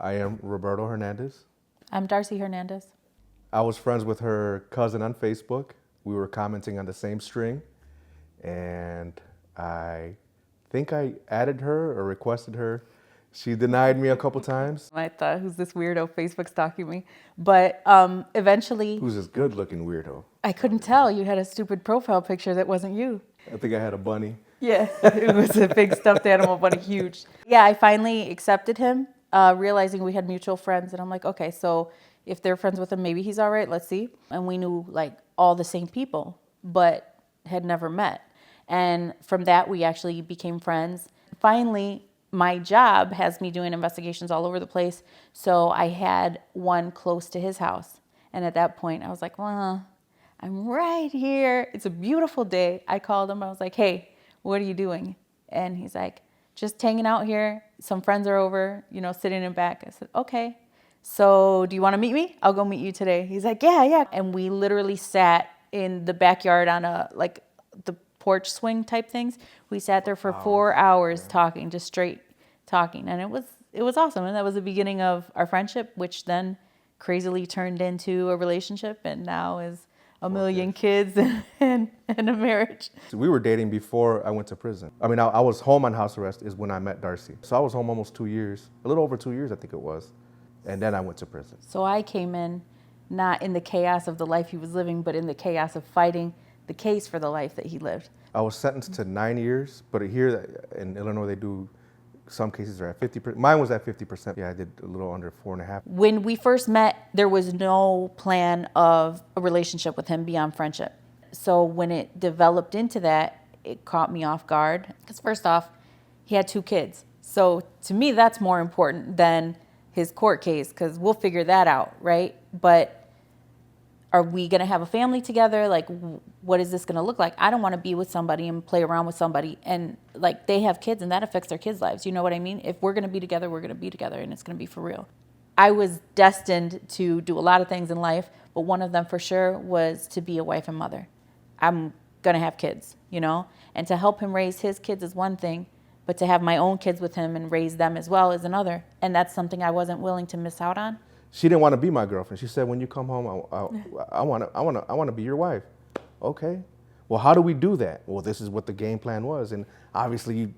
I am Roberto Hernandez. I'm Darcie Hernandez. I was friends with her cousin on Facebook. We were commenting on the same string, and I think I added her or requested her. She denied me a couple times. I thought, who's this weirdo Facebook stalking me? But eventually, Who's this good-looking weirdo? I couldn't tell. You had a stupid profile picture that wasn't you. I think I had a bunny. Yeah, it was a big stuffed animal bunny, huge. Yeah, I finally accepted him, realizing we had mutual friends. And I'm like, okay, so if they're friends with him, maybe he's all right. Let's see. And we knew like all the same people, but had never met. And from that, we actually became friends. Finally, my job has me doing investigations all over the place. So I had one close to his house. And at that point, I was like, well, I'm right here. It's a beautiful day. I called him. I was like, hey, what are you doing? And he's like, just hanging out here. Some friends are over, sitting in back. I said, okay. So do you want to meet me? I'll go meet you today. He's like, yeah. And we literally sat in the backyard on the porch swing type things. We sat there for 4 hours talking, just straight talking. And it was awesome. And that was the beginning of our friendship, which then crazily turned into a relationship and now is a million kids and a marriage. We were dating before I went to prison. I mean, I was home on house arrest is when I met Darcie. So I was home almost 2 years, a little over 2 years, I think it was. And then I went to prison. So I came in not in the chaos of the life he was living, but in the chaos of fighting the case for the life that he lived. I was sentenced to 9 years, but here in Illinois, they do, some cases are at 50%. Mine was at 50%. Yeah, I did a little under 4.5. When we first met, there was no plan of a relationship with him beyond friendship. So when it developed into that, it caught me off guard. Because first off, he had 2 kids. So to me, that's more important than his court case, because we'll figure that out, right? But are we going to have a family together? Like, what is this going to look like? I don't want to be with somebody and play around with somebody and like they have kids and that affects their kids' lives. You know what I mean? If we're going to be together, we're going to be together and it's going to be for real. I was destined to do a lot of things in life, but one of them for sure was to be a wife and mother. I'm going to have kids, and to help him raise his kids is one thing, but to have my own kids with him and raise them as well is another. And that's something I wasn't willing to miss out on. She didn't want to be my girlfriend. She said, when you come home, I want to be your wife. Okay. Well, how do we do that? Well, this is what the game plan was. And obviously you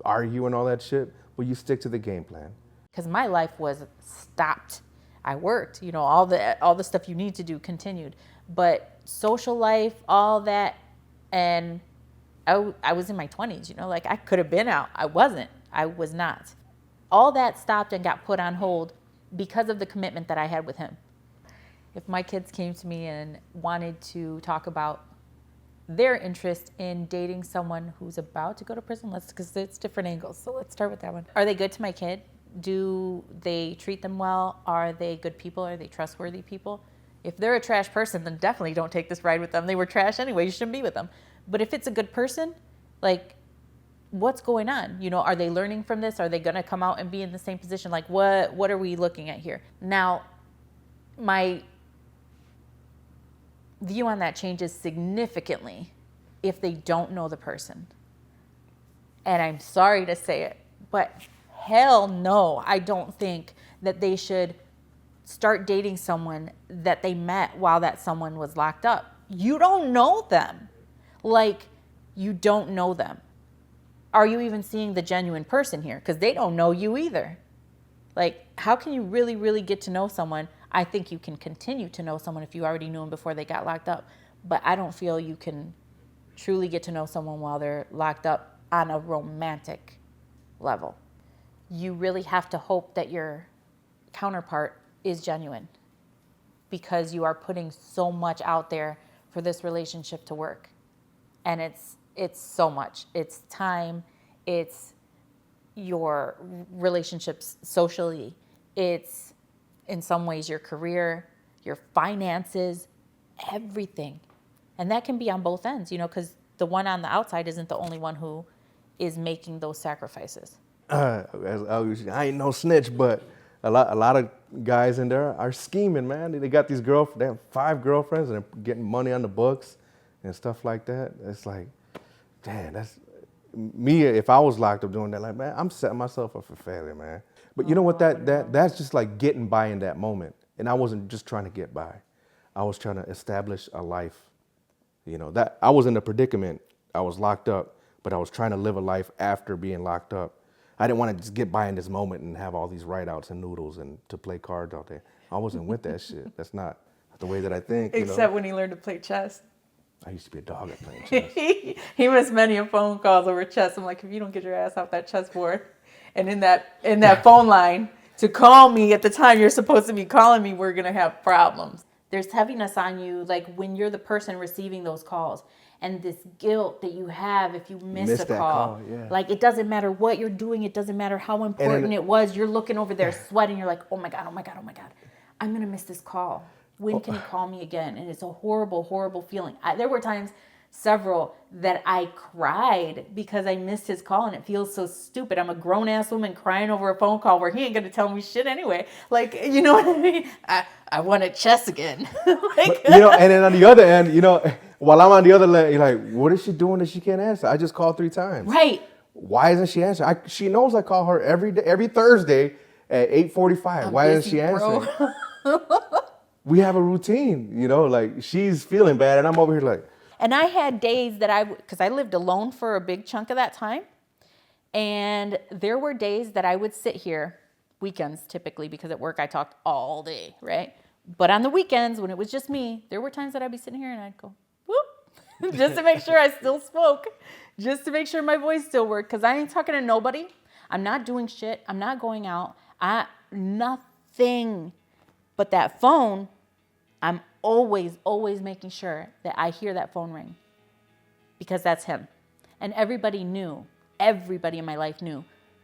argue and all that shit. Well, you stick to the game plan. Because my life was stopped. I worked, all the stuff you need to do continued. But social life, all that, and I was in my 20s, like I could have been out. I wasn't. I was not. All that stopped and got put on hold because of the commitment that I had with him. If my kids came to me and wanted to talk about their interest in dating someone who's about to go to prison, because it's different angles. So let's start with that one. Are they good to my kid? Do they treat them well? Are they good people? Are they trustworthy people? If they're a trash person, then definitely don't take this ride with them. They were trash anyway. You shouldn't be with them. But if it's a good person, like, what's going on? Are they learning from this? Are they going to come out and be in the same position? Like, what are we looking at here? Now, my view on that changes significantly if they don't know the person. And I'm sorry to say it, but hell no, I don't think that they should start dating someone that they met while that someone was locked up. You don't know them. Like, you don't know them. Are you even seeing the genuine person here? Because they don't know you either. Like, how can you really, really get to know someone? I think you can continue to know someone if you already knew them before they got locked up. But I don't feel you can truly get to know someone while they're locked up on a romantic level. You really have to hope that your counterpart is genuine because you are putting so much out there for this relationship to work. And it's so much. It's time. It's your relationships socially. It's in some ways your career, your finances, everything. And that can be on both ends, because the one on the outside isn't the only one who is making those sacrifices. I ain't no snitch, but a lot of guys in there are scheming, man. They got these girlfriends. They have 5 girlfriends and they're getting money on the books and stuff like that. It's like, damn, that's me. If I was locked up doing that, like, man, I'm setting myself up for failure, man. But you know what? That's just like getting by in that moment. And I wasn't just trying to get by. I was trying to establish a life. You know, that I was in a predicament. I was locked up, but I was trying to live a life after being locked up. I didn't want to just get by in this moment and have all these write-outs and noodles and to play cards all day. I wasn't with that shit. That's not the way that I think. Except when he learned to play chess. I used to be a dog at playing chess. He missed many phone calls over chess. I'm like, if you don't get your ass off that chessboard, and in that phone line to call me at the time you're supposed to be calling me, we're gonna have problems. There's heaviness on you, like when you're the person receiving those calls, and this guilt that you have if you miss a call. Yeah. Like it doesn't matter what you're doing, it doesn't matter how important it was. You're looking over there sweating. You're like, oh my god, oh my god, oh my god, I'm gonna miss this call. When can he call me again? And it's a horrible, horrible feeling. There were times, several, that I cried because I missed his call, and it feels so stupid. I'm a grown-ass woman crying over a phone call where he ain't going to tell me shit anyway. Like, you know what I mean? I wanted chess again. But, you know, and then on the other end, you know, while I'm on the other end, you're like, what is she doing that she can't answer? I just called 3 times. Right. Why isn't she answering? She knows I call her every day, every Thursday at 8:45. Why isn't she answering? We have a routine, you know, like she's feeling bad and I'm over here like. And I had days that because I lived alone for a big chunk of that time. And there were days that I would sit here, weekends typically, because at work I talked all day, right? But on the weekends, when it was just me, there were times that I'd be sitting here and I'd go, whoop, just to make sure I still spoke, just to make sure my voice still worked, because I ain't talking to nobody. I'm not doing shit. I'm not going out. Nothing but that phone. I'm always making sure that I hear that phone ring, because that's him. And everybody in my life knew.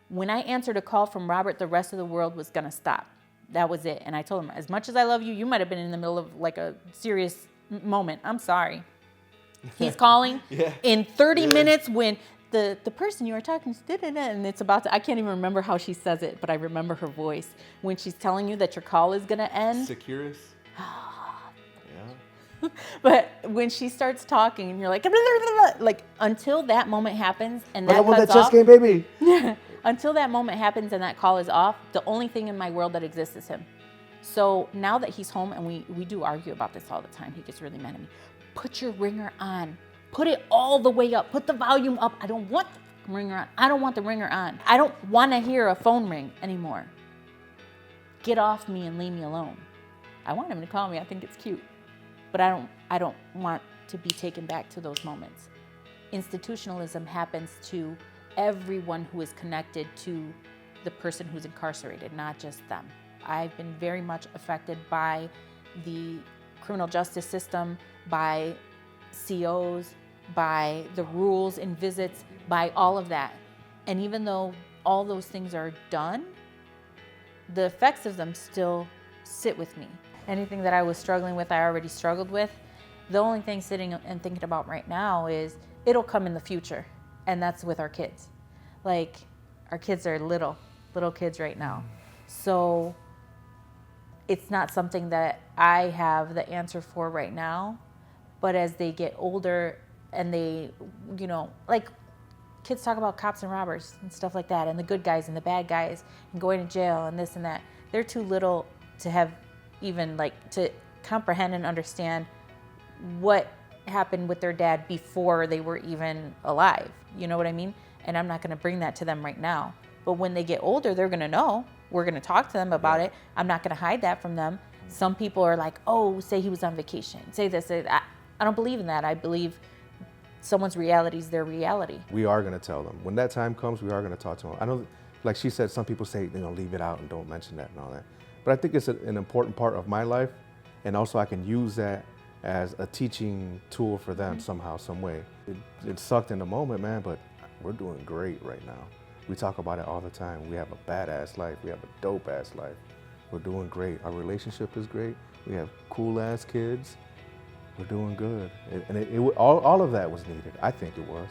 When I answered a call from Robert, the rest of the world was going to stop. That was it. And I told him, as much as I love you, you might have been in the middle of like a serious moment. I'm sorry. He's calling in 30 minutes when the person you are talking to, and it's about to, I can't even remember how she says it, but I remember her voice when she's telling you that your call is going to end. Securus. But when she starts talking and you're like, blah, blah, blah, blah, like until that moment happens and that cuts that chess off, game, baby. until that moment happens and that call is off, the only thing in my world that exists is him. So now that he's home, and we do argue about this all the time, he gets really mad at me. Put your ringer on. Put it all the way up. Put the volume up. I don't want the ringer on. I don't want the ringer on. I don't want to hear a phone ring anymore. Get off me and leave me alone. I want him to call me. I think it's cute. But I don't want to be taken back to those moments. Institutionalism happens to everyone who is connected to the person who's incarcerated, not just them. I've been very much affected by the criminal justice system, by COs, by the rules and visits, by all of that. And even though all those things are done, the effects of them still sit with me. Anything that I was struggling with, I already struggled with. The only thing sitting and thinking about right now is it'll come in the future, and that's with our kids. Like, our kids are little kids right now. So it's not something that I have the answer for right now, but as they get older and they, you know, like kids talk about cops and robbers and stuff like that, and the good guys and the bad guys and going to jail and this and that. They're too little to have even like to comprehend and understand what happened with their dad before they were even alive. You know what I mean? And I'm not going to bring that to them right now. But when they get older, they're going to know. We're going to talk to them about it. I'm not going to hide that from them. Some people are like, oh, say he was on vacation. Say this, say that. I don't believe in that. I believe someone's reality is their reality. We are going to tell them. When that time comes, we are going to talk to them. I know, like she said, some people say, you know, leave it out and don't mention that and all that. But I think it's an important part of my life. And also I can use that as a teaching tool for them somehow, some way. It sucked in the moment, man, but we're doing great right now. We talk about it all the time. We have a badass life. We have a dope-ass life. We're doing great. Our relationship is great. We have cool-ass kids. We're doing good. And all of that was needed. I think it was.